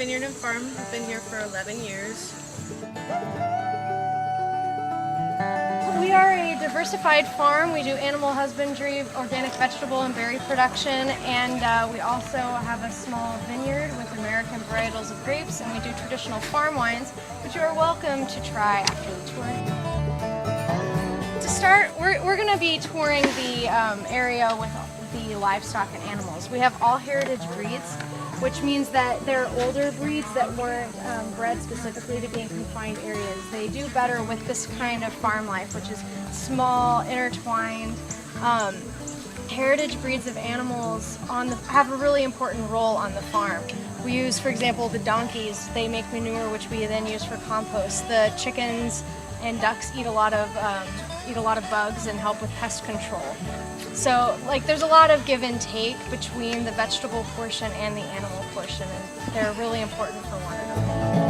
Vineyard and Farm. I've been here for 11 years. We are a diversified farm. We do animal husbandry, organic vegetable and berry production, and we also have a small vineyard with American varietals of grapes, and we do traditional farm wines, which you are welcome to try after the tour. To start, we're going to be touring the area with the livestock and animals. We have all heritage breeds, which means that they're older breeds that weren't bred specifically to be in confined areas. They do better with this kind of farm life, which is small, intertwined. Heritage breeds of animals have a really important role on the farm. We use, for example, the donkeys. They make manure, which we then use for compost. The chickens and ducks eat a lot of bugs and help with pest control. So, there's a lot of give and take between the vegetable portion and the animal portion, and they're really important for one another.